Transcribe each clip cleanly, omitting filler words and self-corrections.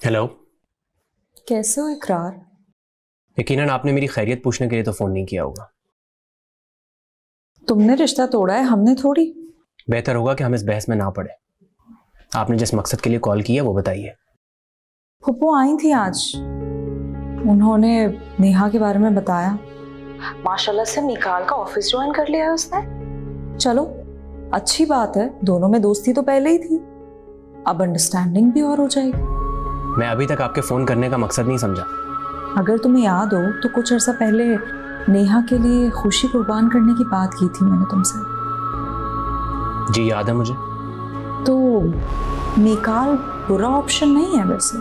Hello. कैसे हो इकरार? यकीनन आपने मेरी खैरियत पूछने के लिए तो फ़ोन नहीं किया होगा। तुमने रिश्ता तोड़ा है, हमने थोड़ी। बेहतर होगा कि हम इस बहस में ना पड़े। आपने जिस मकसद के लिए कॉल किया वो बताइए। फुप्पो आई थी आज, उन्होंने नेहा के बारे में बताया। माशाल्लाह से निकाल का ऑफिस ज्वाइन कर लिया है उसने। चलो अच्छी बात है, दोनों में दोस्ती तो पहले ही थी, अब अंडरस्टैंडिंग भी और हो जाएगी। मैं अभी तक आपके फ़ोन करने का मकसद नहीं समझा। अगर तुम्हें याद हो तो कुछ अर्सा पहले नेहा के लिए खुशी कुर्बान करने की बात की थी मैंने तुमसे। जी याद है मुझे। तो निकाल बुरा ऑप्शन नहीं है वैसे।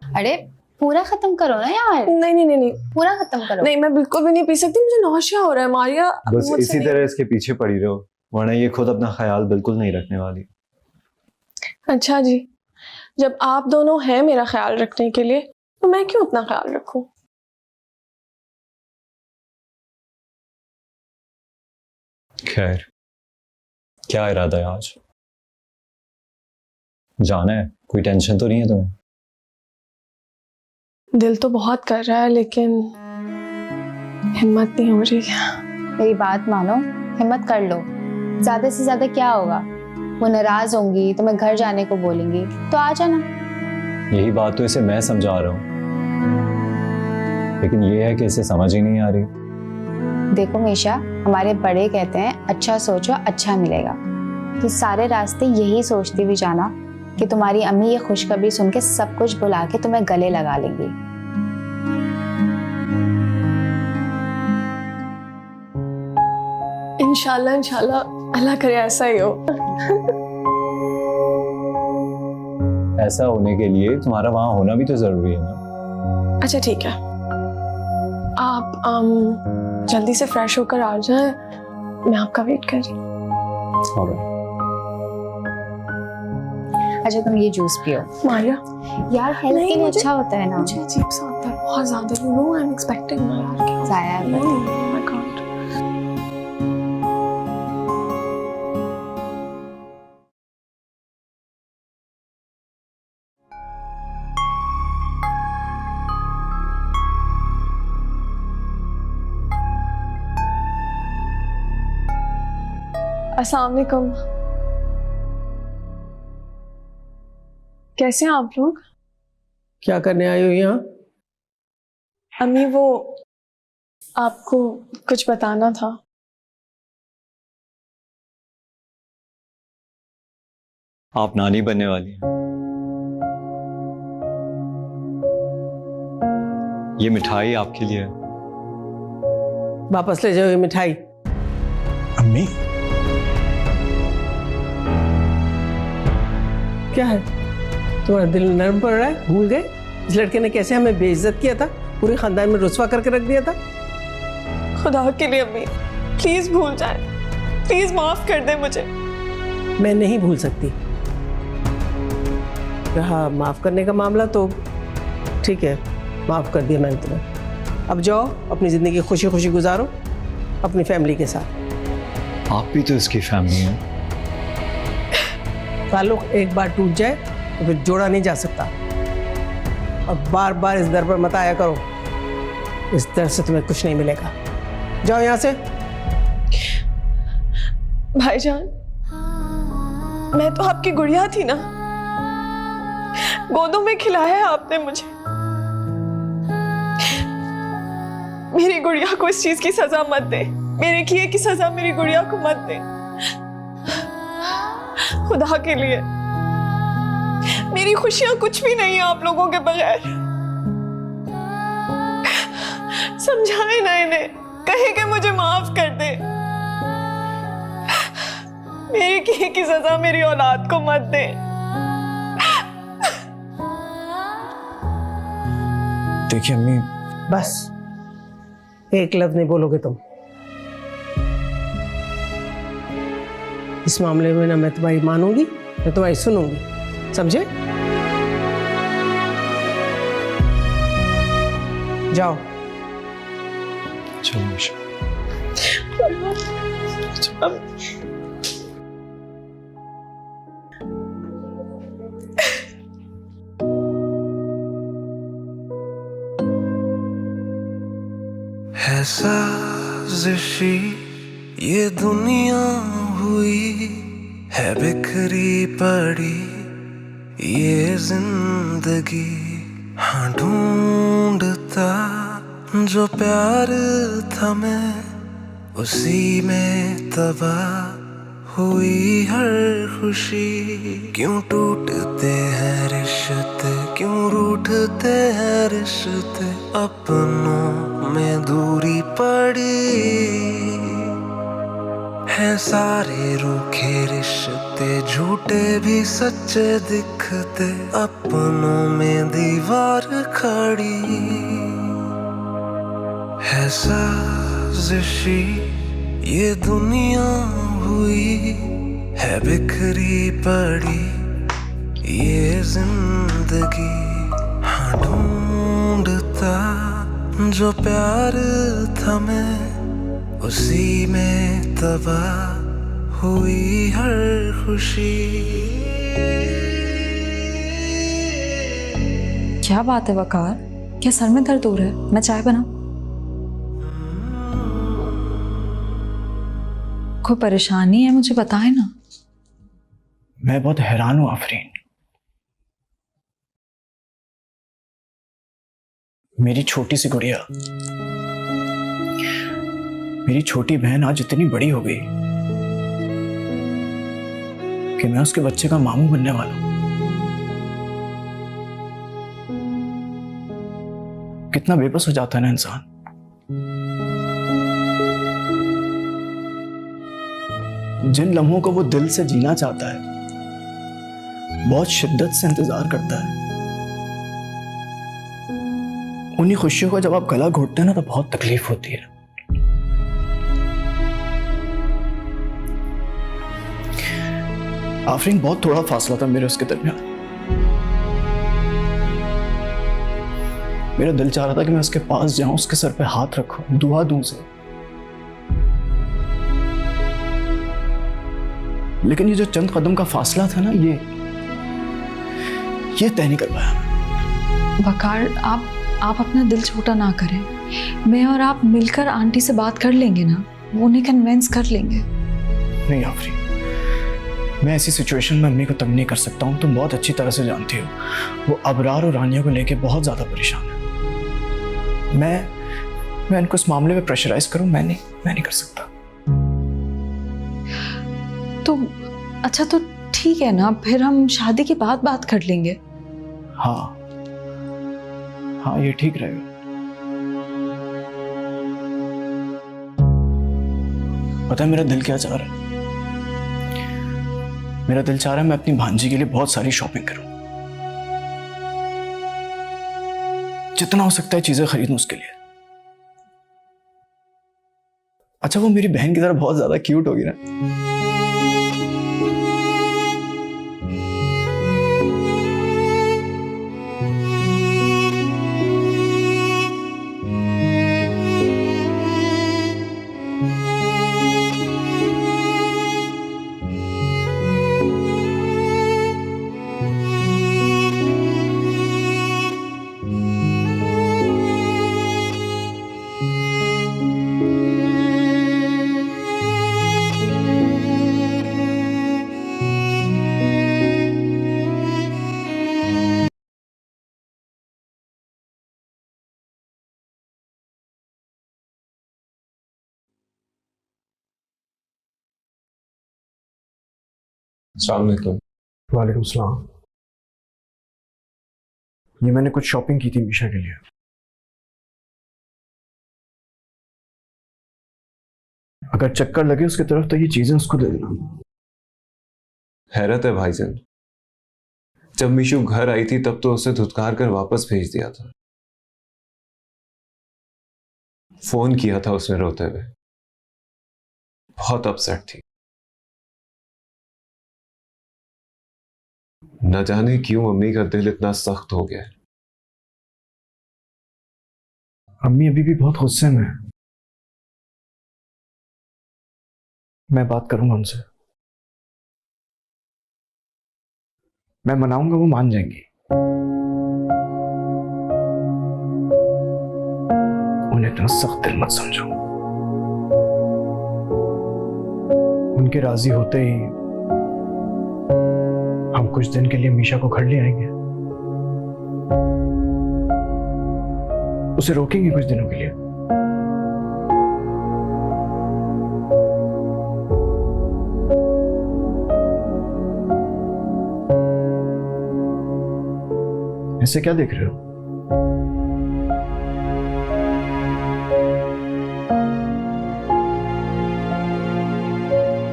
अरे पूरा खत्म करो ना यार। नहीं नहीं नहीं नहीं पूरा खत्म करो। नहीं, मैं बिल्कुल भी नहीं पी सकती, मुझे नौशिया हो रहा है मारिया। बस इसी तरह इसके पीछे पड़ी रहो, वरना ये खुद अपना ख्याल बिल्कुल नहीं रखने वाली। अच्छा जी, जब आप दोनों हैं मेरा ख्याल रखने के लिए, तो मैं क्यों अपना ख्याल रखूं? खैर, क्या इरादा है आज? जाना है? कोई टेंशन तो नहीं है तुम्हें? दिल तो बहुत कर रहा है लेकिन हिम्मत नहीं हो रही। मेरी बात मानो, हिम्मत कर लो। ज्यादा से ज्यादा क्या होगा? वो नाराज होंगी, तुम्हें घर जाने को बोलेंगी, तो आ जाना। यही बात तो इसे मैं समझा रहा हूँ, लेकिन ये है कि इसे समझ ही नहीं आ रही। देखो मीशा, हमारे बड़े कहते हैं अच्छा सोचो अच्छा मिलेगा। तो सारे रास्ते यही सोचती हुई जाना कि तुम्हारी अम्मी ये खुशखबरी सुन के सब कुछ भुला के तुम्हें गले लगा लेंगी। इंशाल्लाह इंशाल्लाह, अल्लाह करे ऐसा ही हो। ऐसा होने के लिए तुम्हारा वहां होना भी तो जरूरी है ना। अच्छा ठीक है, आप जल्दी से फ्रेश होकर आ जाए, मैं आपका वेट कर रही हूँ। अच्छा तुम ये जूस पियो। मारिया यार हेल्थ के लिए अच्छा होता है ना। मुझे अजीब सा होता है बहुत ज्यादा, you know I am expecting यार। जाया कर। I can't. अस्सलाम वालेकुम, कैसे हैं आप लोग? क्या करने आई हो यहाँ? अम्मी वो आपको कुछ बताना था। आप नानी बनने वाली हैं। ये मिठाई आपके लिए है। वापस ले जाओ ये मिठाई। अम्मी, क्या है, तुम्हारा दिल नरम पड़ रहा है? भूल गए इस लड़के ने कैसे हमें बेइज्जत किया था, पूरे खानदान में रुस्वा करके रख दिया था। खुदा के लिए अम्मी प्लीज भूल जाए, प्लीज माफ कर दे मुझे। मैं नहीं भूल सकती। रहा माफ करने का मामला तो ठीक है, माफ कर दिया मैंने तुम्हें। अब जाओ अपनी जिंदगी खुशी खुशी गुजारो अपनी फैमिली के साथ। आप भी तो इसकी फैमिली हैं। ताल्लुक एक बार टूट जाए तो फिर जोड़ा नहीं जा सकता। और बार बार इस दर पर मत आया करो, इस दर से तुम्हें कुछ नहीं मिलेगा। जाओ यहाँ से। भाईजान, मैं तो आपकी गुड़िया थी ना, गोदों में खिलाया है आपने मुझे। मेरी गुड़िया को इस चीज की सजा मत दे, मेरे किए की सजा मेरी गुड़िया को मत दे। खुदा के लिए, मेरी खुशियां कुछ भी नहीं है आप लोगों के बगैर। समझाए ना इन्हें, कहे कि मुझे माफ कर दे। मेरे किए की सजा मेरी औलाद को मत दे। देखिए अम्मी, बस एक लफ्ज नहीं बोलोगे तुम। इस मामले में ना मैं तुम्हारी मानूंगी ना तुम्हारी सुनूंगी, समझे? जाओ। चलो मीशा। है साजिशी ये दुनिया हुई है, बिखरी पड़ी ये जिंदगी। हाँ ढूंढता जो प्यार था मैं, उसी में तबाह हुई हर खुशी। क्यों टूटते हैं रिश्ते, क्यों रूठते हैं रिश्ते, अपनों में दूरी पड़ी है। सारे रूखे रिश्ते झूठे भी सच्चे दिखते, अपनों में दीवार खड़ी है। साजिशी ये दुनिया हुई है, बिखरी पड़ी ये जिंदगी। हाँ ढूंढता जो प्यार था मैं, उसी में तबाह हुई हर खुशी। क्या बात है वकार, क्या सर में दर्द हो रहा है? मैं चाय बनाऊं? कोई परेशानी है मुझे बताए ना। मैं बहुत हैरान हूं आफरीन। मेरी छोटी सी गुड़िया, मेरी छोटी बहन आज इतनी बड़ी हो गई कि मैं उसके बच्चे का मामू बनने वाला हूं। कितना बेबस हो जाता है ना इंसान। जिन लम्हों को वो दिल से जीना चाहता है, बहुत शिद्दत से इंतजार करता है, उन्हीं खुशियों को जब आप गला घोटते हैं ना तो बहुत तकलीफ होती है। आफरीन, बहुत थोड़ा फासला था मेरे उसके दरमियान। मेरा दिल चाह रहा था कि मैं उसके पास जाऊं, उसके सर पे हाथ रखूं, दुआ दूं उसे। लेकिन ये जो चंद कदम का फासला था ना, ये तय नहीं कर पाया। वकार, आप अपना दिल छोटा ना करें। मैं और आप मिलकर आंटी से बात कर लेंगे ना, वो उन्हें कन्विंस कर लेंगे। नहीं आफरीन, मैं ऐसी सिचुएशन में अम्मी को तंग नहीं कर सकता हूँ। तुम बहुत अच्छी तरह से जानती हो वो अबरार और रानिया को लेके बहुत ज्यादा परेशान है। मैं इनको इस मामले में प्रेशराइज करूं, मैं नहीं कर सकता। तो अच्छा, तो ठीक है ना, फिर हम शादी के बाद बात कर लेंगे। हाँ, ये ठीक रहेगा। पता है मेरा दिल क्या चाह रहा है? मेरा दिल चाह रहा है मैं अपनी भांजी के लिए बहुत सारी शॉपिंग करूं, जितना हो सकता है चीजें खरीदूं उसके लिए। अच्छा, वो मेरी बहन की तरह बहुत ज्यादा क्यूट होगी ना। अस्सलाम वालेकुम। वालेकुम सलाम। ये मैंने कुछ शॉपिंग की थी मीशा के लिए। अगर चक्कर लगे उसकी तरफ तो ये चीजें उसको दे देना। हैरत है भाईजान, जब मीशू घर आई थी तब तो उसे धुतकार कर वापस भेज दिया था। फोन किया था उसने रोते हुए, बहुत अपसेट थी। न जाने क्यों मम्मी का दिल इतना सख्त हो गया है। अम्मी अभी भी बहुत गुस्से में है। मैं बात करूंगा उनसे, मैं मनाऊंगा, वो मान जाएंगी। उन्हें इतना सख्त दिल मत समझो। उनके राजी होते ही हम कुछ दिन के लिए मीशा को घर ले आएंगे, उसे रोकेंगे कुछ दिनों के लिए। ऐसे क्या देख रहे हो?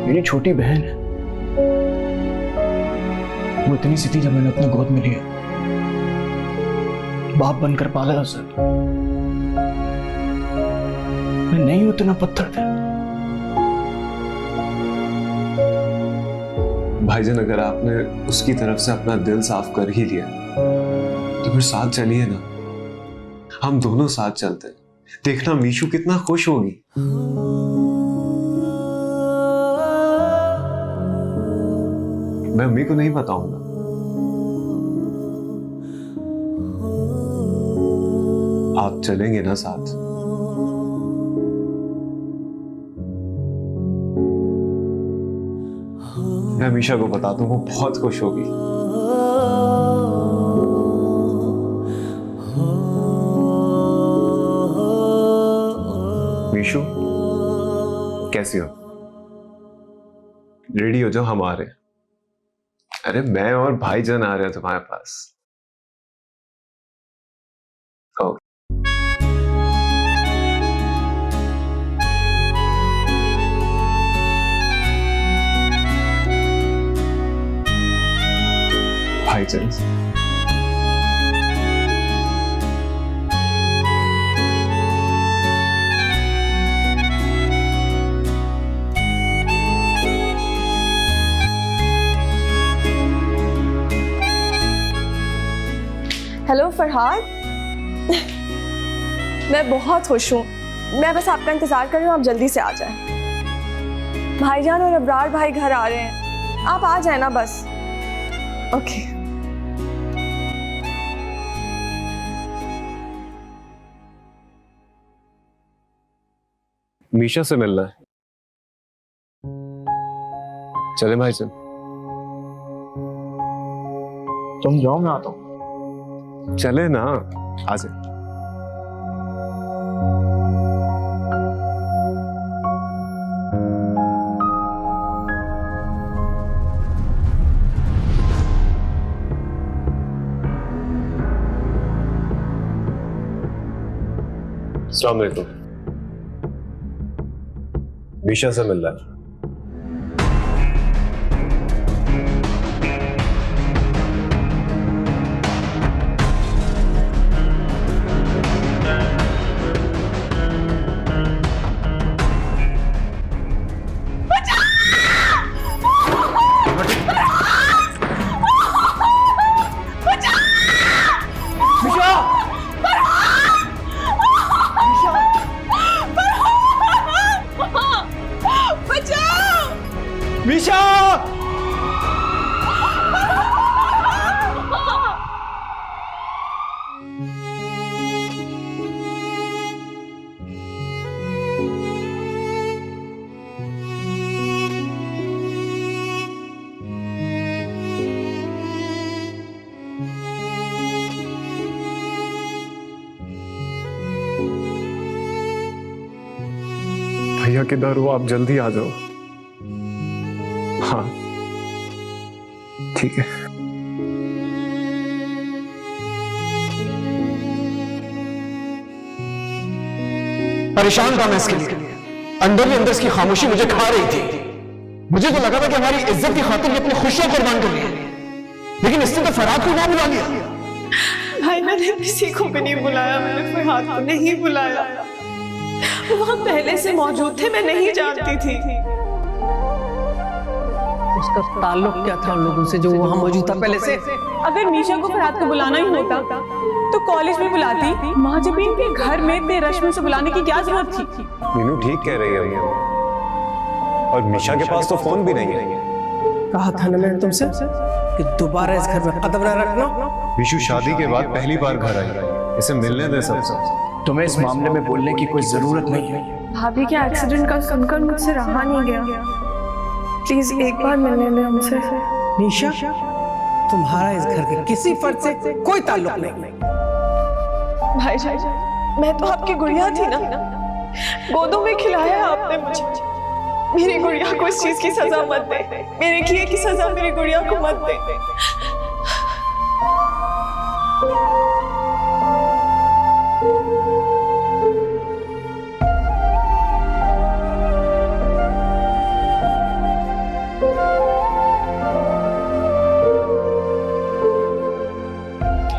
मेरी छोटी बहन है, वो इतनी सी थी जब मैंने अपने गोद में लिया, बाप बनकर पाला उसे। मैं नहीं उतना पत्थर था। भाईजान, अगर आपने उसकी तरफ से अपना दिल साफ कर ही लिया तो फिर साथ चलिए ना, हम दोनों साथ चलते हैं। देखना मीशू कितना खुश होगी। मैं अम्मी को नहीं बताऊंगा। आप चलेंगे ना साथ? मैं मीशा को बता दूं, वो बहुत खुश होगी। मीशू, कैसी हो? रेडी हो जाओ, हम आ रहे हैं। अरे मैं और भाईजान आ रहे हैं तुम्हारे पास। ओके। भाईजान, हेलो फरहाद। मैं बहुत खुश हूँ। मैं बस आपका इंतजार कर रही हूँ, आप जल्दी से आ जाएं। भाईजान और अबरार भाई घर आ रहे हैं, आप आ जाए ना बस। ओके। मीशा से मिलना है। चले भाईजान? तुम जाओ, मैं आता हूं। चले ना, आ जाए। अस्सलाम वालेकुम। मीशा से मिल रहा है। मीशा! भैया किधर हो? आप जल्दी आ जाओ। हाँ ठीक है। परेशान था मैं इसके लिए। अंदर ही अंदर इसकी खामोशी मुझे खा रही थी। मुझे तो लगा था कि हमारी इज्जत की खातिर ये अपनी खुशियां कुर्बान कर रही है, लेकिन इसने तो फराद को ना बुला लिया। भाई मैंने किसी को भी नहीं बुलाया, मैंने फरहाद को नहीं बुलाया। वो वहाँ पहले से मौजूद थे, मैं नहीं जानती थी। उसका ताल्लुक क्या था उन लोगों से जो वहां मौजूद था पहले से? अगर मीशा को फरहाद को बुलाना ही होता तो कॉलेज में बुलाती। महाजबीन के घर में इतने रश्म से बुलाने की क्या जरूरत थी? मीनू ठीक कह रही है, और मीशा के पास तो फोन भी नहीं है। कहा था ना मैंने तुमसे कि दोबारा इस घर में कदम न रखना। मीशू शादी के बाद पहली बार घर आई, इसे मिलने दे सबसे। तुम्हें इस मामले में बोलने की कोई जरूरत नहीं है। भाभी के एक्सीडेंट का सुनकर मुझसे रहा नहीं गया। प्लीज एक बार मिलने दे हमसे। निशा, तुम्हारा इस घर के किसी फर्द से कोई ताल्लुक नहीं। भाई मैं तो आपकी गुड़िया थी ना, गोदों में खिलाया आपने मुझे। मेरी गुड़िया को इस चीज की सजा मत दे, मेरे किए की सजा मेरी गुड़िया को मत दे।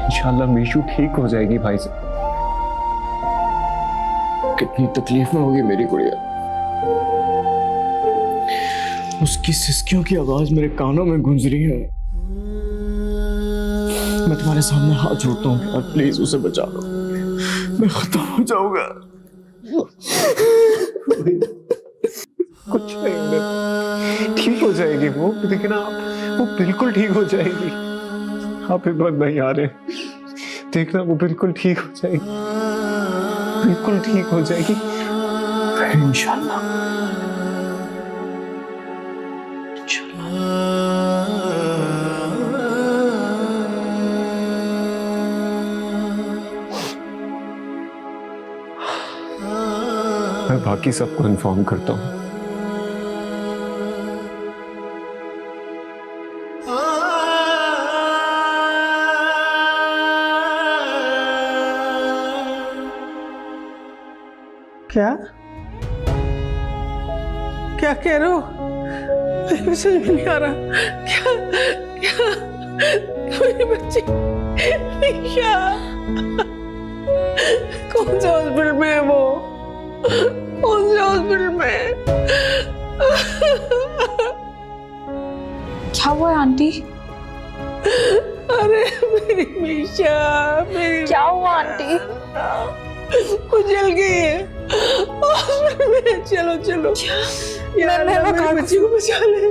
इंशाल्लाह मीशू ठीक हो जाएगी भाई से। कितनी तकलीफ में होगी मेरी गुड़िया। उसकी सिसकियों की आवाज मेरे कानों में गूंज रही है। मैं तुम्हारे सामने हाथ जोड़ता हूँ यार, प्लीज उसे बचा लो, मैं खत्म हो जाऊंगा। कुछ नहीं होगा, ठीक हो जाएगी वो, लेकिन आप वो बिल्कुल ठीक हो जाएगी। आप एक बार नहीं आ रहे, देखना वो बिल्कुल ठीक हो जाएगी, बिल्कुल ठीक हो जाएगी इंशाल्लाह। मैं बाकी सबको इन्फॉर्म करता हूँ। क्या क्या कह रहे हो? मुझे समझ में नहीं आ रहा। क्या क्या मेरी बच्ची निशा कौन से हॉस्पिटल में है वो? कौन से हॉस्पिटल में? क्या हुआ है आंटी? अरे मेरी निशा, मेरी क्या हुआ आंटी? कुचल गई है हॉस्पिटल में। चलो चलो, या अल्लाह मेरी बच्ची को बचा ले,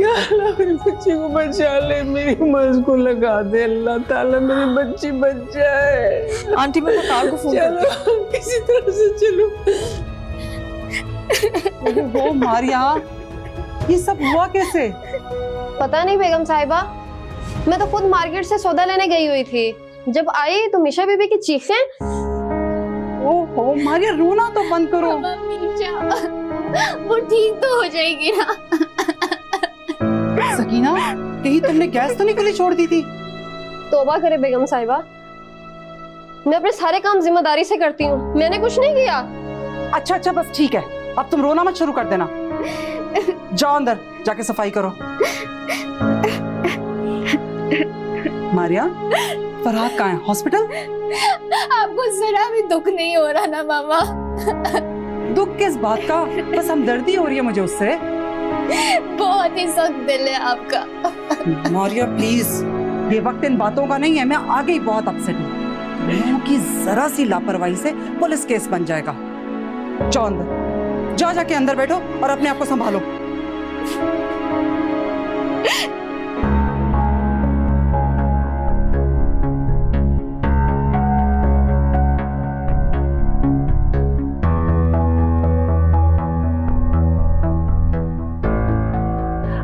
या अल्लाह मेरी बच्ची को बचा ले, मेरी मर्ज को लगा दे अल्लाह ताला, मेरी बच्ची बच जाए। आंटी मैं कार को फोन चलो किसी तरह से चलो। वो मारिया, ये सब हुआ कैसे? पता नहीं बेगम साहिबा, मैं तो खुद मार्केट से सौदा लेने गई हुई थी। जब आई तो मिशा बीबी की चीखें। ओहो मारिया, रोना तो बंद करो। वो ठीक तो हो जाएगी ना। सकीना, कहीं तुमने गैस तो नहीं खुली छोड़ दी थी? तौबा करे बेगम साहिबा, मैं अपने सारे काम जिम्मेदारी से करती हूँ, मैंने कुछ नहीं किया। अच्छा अच्छा बस ठीक है, अब तुम रोना मत शुरू कर देना। जाओ अंदर जाके सफाई करो। मारिया, फरहाद कहाँ है? हॉस्पिटल? आपको जरा भी दुख नहीं हो रहा ना मामा? दुख किस बात का? बस हमदर्दी हो रही है मुझे उससे। बहुत ही सख्त दिल है आपका। मारिया प्लीज, ये वक्त इन बातों का नहीं है। मैं आ गई बहुत अपसेट हूँ। लोगों की जरा सी लापरवाही से पुलिस केस बन जाएगा। जाओ अंदर, जाओ जाके अंदर बैठो और अपने आप को संभालो।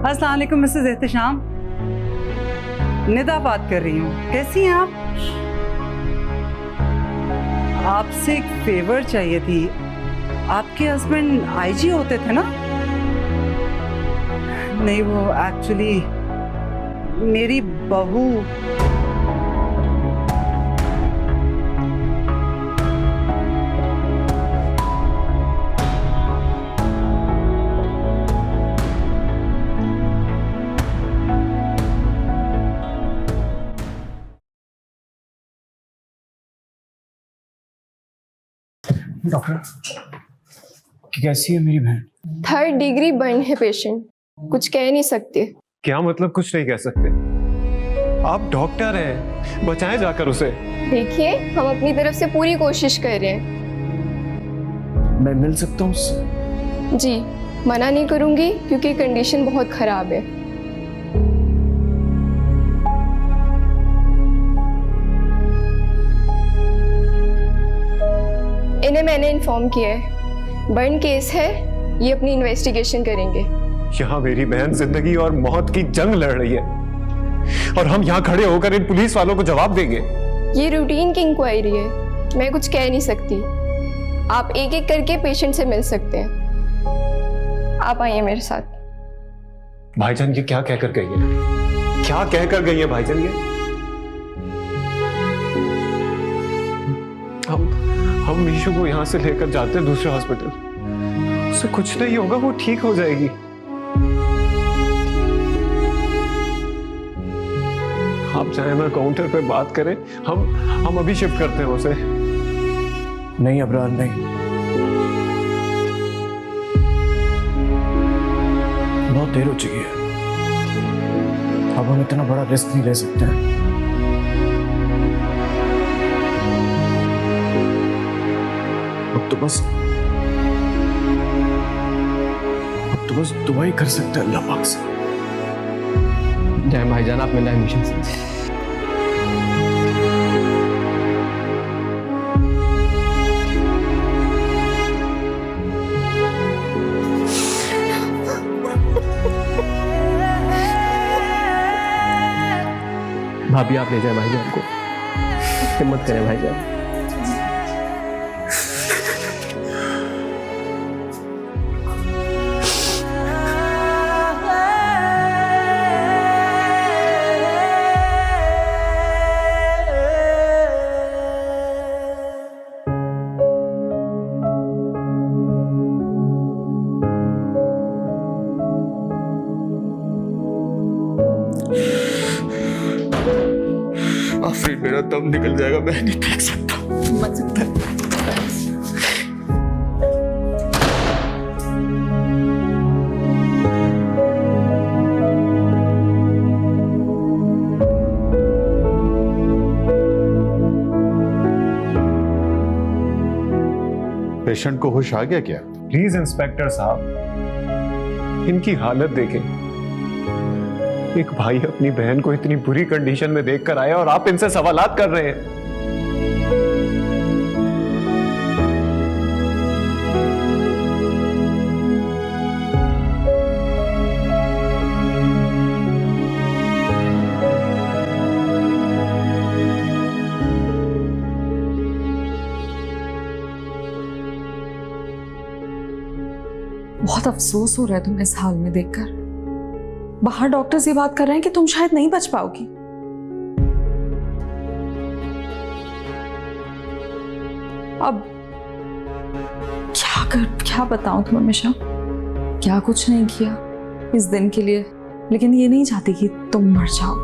अस्सलाम वालेकुम मिसेस एहतशाम, निदा बात कर रही हूँ। कैसी हैं आप? आपसे एक फेवर चाहिए थी। आपके हस्बैंड आईजी होते थे ना? नहीं, वो एक्चुअली मेरी बहू। डॉक्टर कैसी है मेरी बहन? 3rd डिग्री बर्न है पेशेंट, कुछ कह नहीं सकते। क्या मतलब कुछ नहीं कह सकते? आप डॉक्टर हैं, बचाएं जाकर उसे। देखिए, हम अपनी तरफ से पूरी कोशिश कर रहे हैं। मैं मिल सकता हूँ उससे? जी, मना नहीं करूंगी क्योंकि कंडीशन बहुत खराब है। इन्हें मैंने इन्फॉर्म किया है, बर्न केस है, ये अपनी इन्वेस्टिगेशन करेंगे। यहाँ मेरी बहन जिंदगी और मौत की जंग लड़ रही है और हम यहाँ खड़े होकर इन पुलिस वालों को जवाब देंगे? ये रूटीन की इंक्वायरी है, मैं कुछ कह नहीं सकती। आप एक एक करके पेशेंट से मिल सकते हैं। आप आइए मेरे साथ। भाईजान ये क्या कहकर गई है? क्या कहकर गई है भाईजान ये? हम मीशू को यहाँ से लेकर जाते हैं दूसरे हॉस्पिटल। उसे कुछ नहीं होगा, वो ठीक हो जाएगी। आप चाहे ना काउंटर पे बात करें, हम अभी शिफ्ट करते हैं उसे। नहीं अबरार, नहीं, बहुत देर हो चुकी है। अब हम इतना बड़ा रिस्क नहीं ले सकते हैं। अब तो बस दुआ ही कर सकते हैं अल्लाह पाक से। जय भाईजान, आप मिला है मिशन से। भाभी आप ले जाए भाईजान को, हिम्मत करें भाईजान। आफरीन, मेरा दम निकल जाएगा, मैं नहीं देख सकता। मत सकता। पेशेंट को होश आ गया क्या? प्लीज इंस्पेक्टर साहब, इनकी हालत देखें। एक भाई अपनी बहन को इतनी बुरी कंडीशन में देखकर आया और आप इनसे सवालात कर रहे हैं। बहुत अफसोस हो रहा है तुम्हें इस हाल में देखकर। बाहर डॉक्टर्स ये बात कर रहे हैं कि तुम शायद नहीं बच पाओगी। अब क्या बताऊं तुम्हें मिशा, क्या कुछ नहीं किया इस दिन के लिए, लेकिन ये नहीं चाहती कि तुम मर जाओ।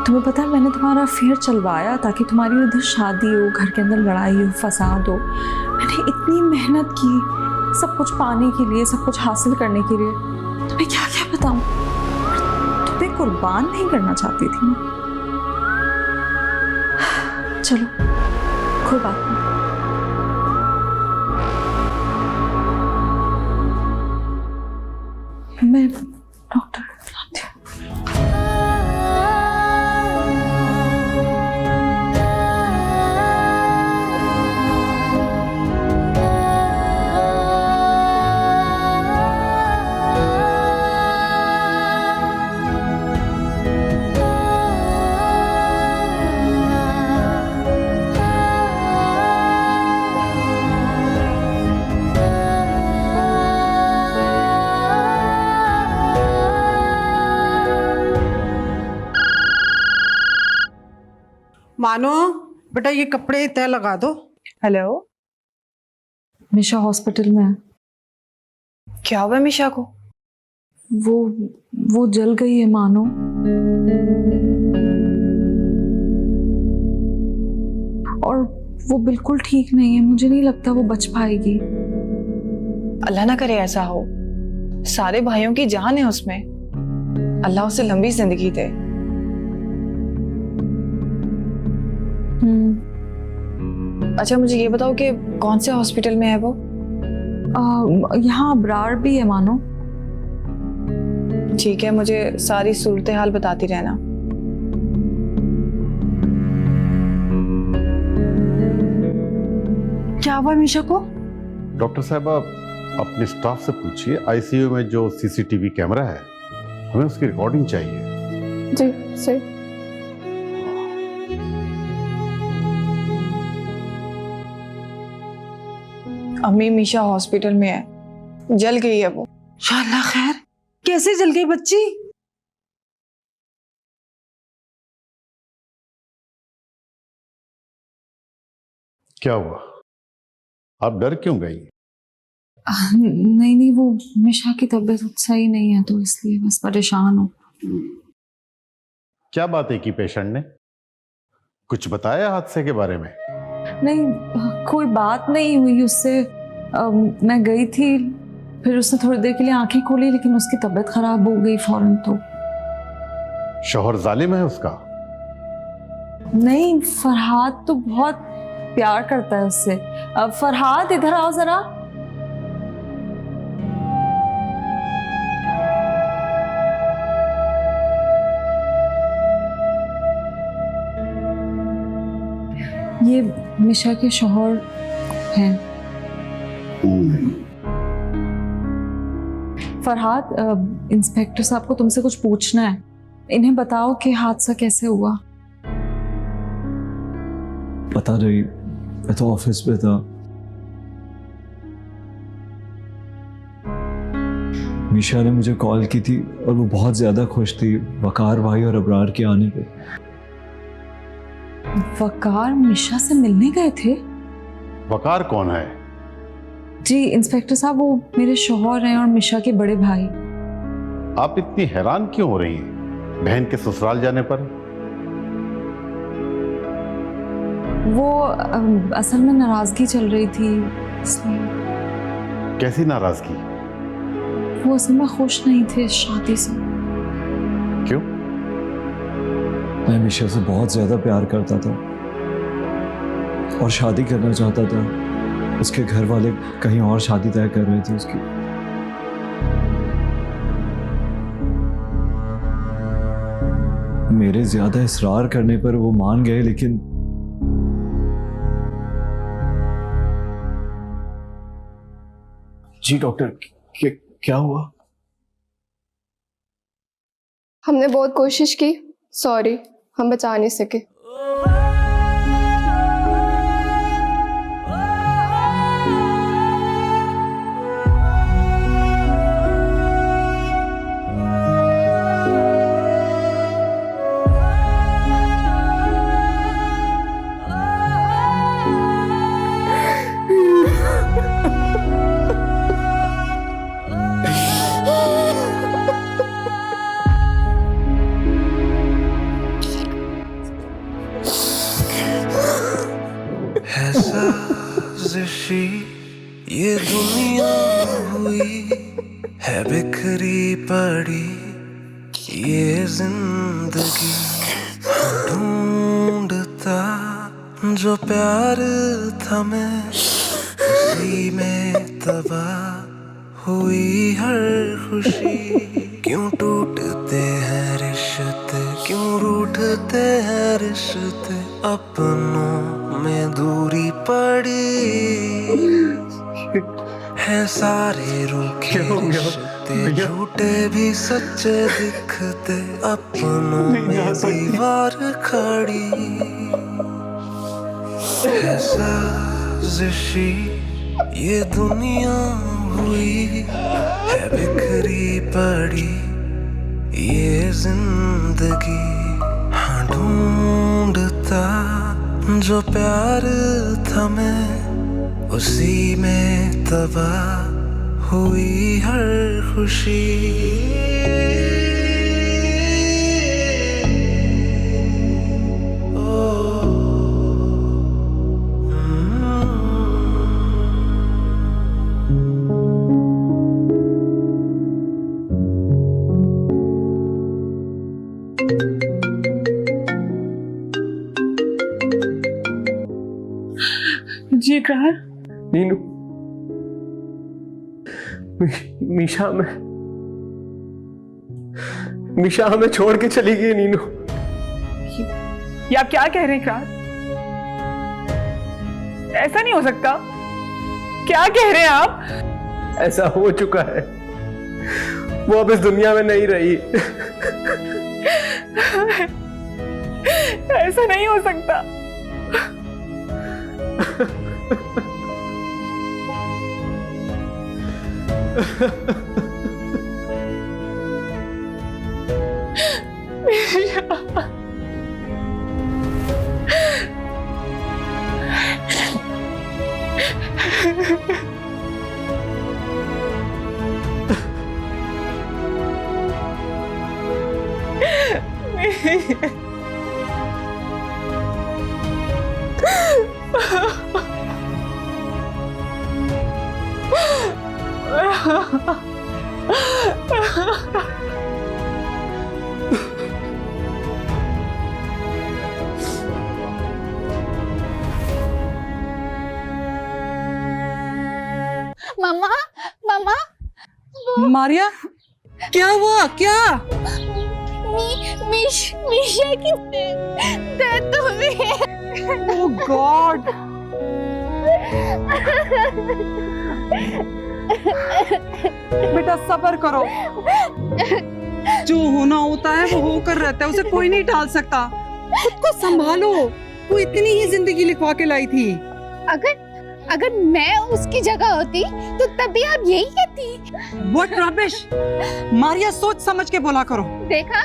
तुम्हें पता है मैंने तुम्हारा अफेयर चलवाया ताकि तुम्हारी उधर शादी हो, घर के अंदर लड़ाई हो, फसाद हो। मैंने इतनी मेहनत की सब कुछ पाने के लिए, सब कुछ हासिल करने के लिए। तुम्हें क्या क्या बताऊं, तुम्हें कुर्बान नहीं करना चाहती थी मैं। चलो कोई बात नहीं। मैं डॉक्टर बुलाती हूँ। मानो बेटा, ये कपड़े तय लगा दो। हेलो, मिशा हॉस्पिटल में है। क्या हुआ मिशा को? वो जल गई है मानो। और वो बिल्कुल ठीक नहीं है, मुझे नहीं लगता वो बच पाएगी। अल्लाह ना करे ऐसा हो, सारे भाइयों की जान है उसमें, अल्लाह उसे लंबी जिंदगी दे। अच्छा मुझे ये बताओ कि कौन से हॉस्पिटल में है वो? यहाँ अबरार भी है मानो। ठीक है, मुझे सारी सूरत हाल बताती रहना। क्या हुआ मीशा को? डॉक्टर साहब आप अपने स्टाफ से पूछिए, आईसीयू में जो सीसीटीवी कैमरा है हमें उसकी रिकॉर्डिंग चाहिए। जी सर। अम्मी मीशा हॉस्पिटल में है, जल गई है वो। शाला खैर, कैसे जल गई बच्ची? क्या हुआ, आप डर क्यों गई? नहीं नहीं, वो मिशा की तबीयत सही नहीं है तो इसलिए बस परेशान हूँ। क्या बात है कि पेशेंट ने कुछ बताया हादसे के बारे में? नहीं, कोई बात नहीं हुई उससे। मैं गई थी, फिर उसने थोड़ी देर के लिए आंखें खोली, लेकिन उसकी तबीयत खराब हो गई फौरन। तो शौहर जालिम है उसका? नहीं, फरहाद तो बहुत प्यार करता है उससे। फरहाद इधर आओ जरा। ये मिशा के शौहर हैं। फरहाद, इंस्पेक्टर साहब को तुमसे कुछ पूछना है। इन्हें बताओ कि हादसा कैसे हुआ। पता नहीं, मैं तो ऑफिस में था। मीशा ने मुझे कॉल की थी और वो बहुत ज्यादा खुश थी वकार भाई और अबरार के आने पे। वकार मिशा से मिलने गए थे? वकार कौन है? जी इंस्पेक्टर साहब, वो मेरे शौहर हैं और मिशा के बड़े भाई। आप इतनी हैरान क्यों हो रही हैं बहन के ससुराल जाने पर? वो असल में नाराजगी चल रही थी इसलिए। कैसी नाराजगी? वो असल में खुश नहीं थे इस शादी से। क्यों? मैं मीशा से बहुत ज्यादा प्यार करता था और शादी करना चाहता था। उसके घर वाले कहीं और शादी तय कर रहे थे उसकी। मेरे ज्यादा इसरार करने पर वो मान गए, लेकिन जी डॉक्टर, क्या हुआ? हमने बहुत कोशिश की, सॉरी, हम बचा नहीं सके। साजिशी ये दुनिया हुई है, बिखरी पड़ी ये जिंदगी, ढूंढता जो प्यार था मैं उसी में तबाह हुई हर खुशी। क्यों टूटते हैं रिश्ते, क्यों रूठते हैं रिश्ते, अपनों में दूरी पड़ी है, सारे रूखे रिश्ते झूठे भी सच्चे दिखते, अपनों में दीवार खड़ी है। साजिशी ये दुनिया हुई है, बिखरी पड़ी ये जिंदगी, हाँ ढूंढता जो प्यार था मैं उसी में तबाह हुई हर खुशी। जी इकरार। नीनू, मीशा हमें छोड़ के चली गई नीनू। ये आप क्या कह रहे हैं इकरार? ऐसा नहीं हो सकता। क्या कह रहे हैं आप? ऐसा हो चुका है, वो अब इस दुनिया में नहीं रही। ऐसा नहीं हो सकता। मम्मा मम्मा मारिया, क्या हुआ? क्या? मीशा की डेथ हो गई है। ओह गॉड। बेटा सब्र करो, जो होना होता है वो होकर रहता है, उसे कोई नहीं टाल सकता। खुद को संभालो, वो इतनी ही जिंदगी लिखवा के लाई थी। अगर मैं उसकी जगह होती तो तभी आप यही कहती। What rubbish! मारिया, सोच समझ के बोला करो। देखा,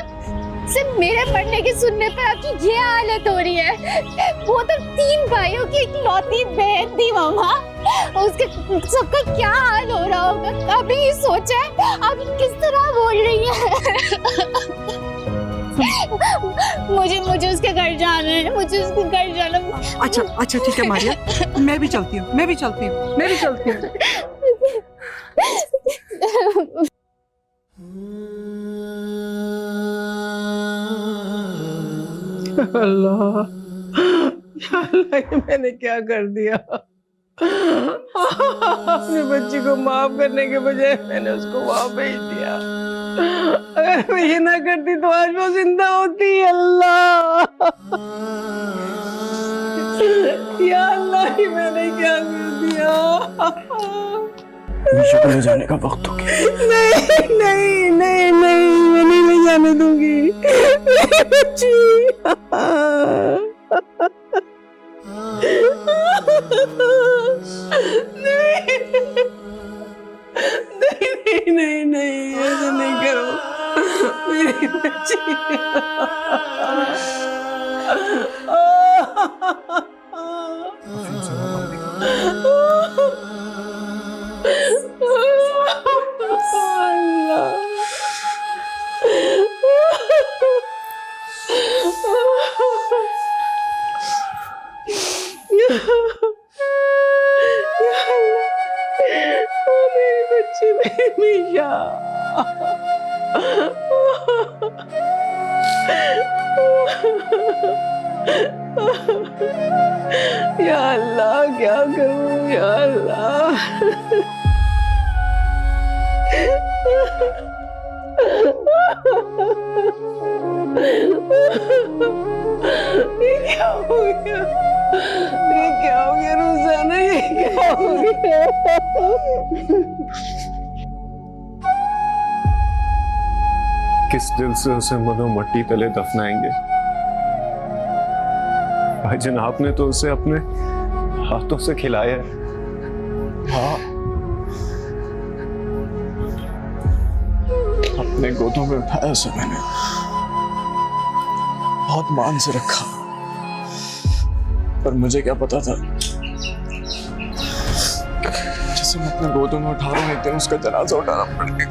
सिर्फ मेरे पढ़ने के सुनने पे आपकी ये हालत हो रही है। वो तो 3 भाइयों की इकलौती बहन थी मम्मा, उसके सबका क्या हाल हो रहा होगा कभी सोचा है? आप किस तरह बोल रही हैं? मुझे उसके घर जाना है, मुझे उसके घर जाना। अच्छा ठीक है मारिया, मैं भी चलती हूँ। अल्लाह, या अल्लाह, ये मैंने क्या कर दिया? अपनी बच्ची को माफ करने के बजाय मैंने उसको वहां भेज दिया। अगर मैं ये ना करती तो आज वो जिंदा होती। अल्लाह, या अल्लाह, ये मैंने क्या कर दिया? मीशा को ले जाने का वक्त हो गया। नहीं, मैं नहीं ले जाने दूंगी मेरी बच्ची। नहीं, ऐसा नहीं करो मेरी बच्ची। मेरी बच्ची, मेरी मीशा। या अल्लाह, क्या करूं? या अल्लाह। ये क्या हो गया? ये क्या हो गया रोजाना? ये क्या हो गया? किस दिल से उसे मनो मट्टी तले दफनाएंगे? भाईजान, आपने तो उसे अपने हाथों से खिलाया है। हाँ, अपने गोदों में उठाया उसे मैंने, बहुत मान से रखा, पर मुझे क्या पता था जिसे मैं अपने गोदों में उठा रहा हूँ एक दिन उसका जनाजा उठाना पड़ेगा।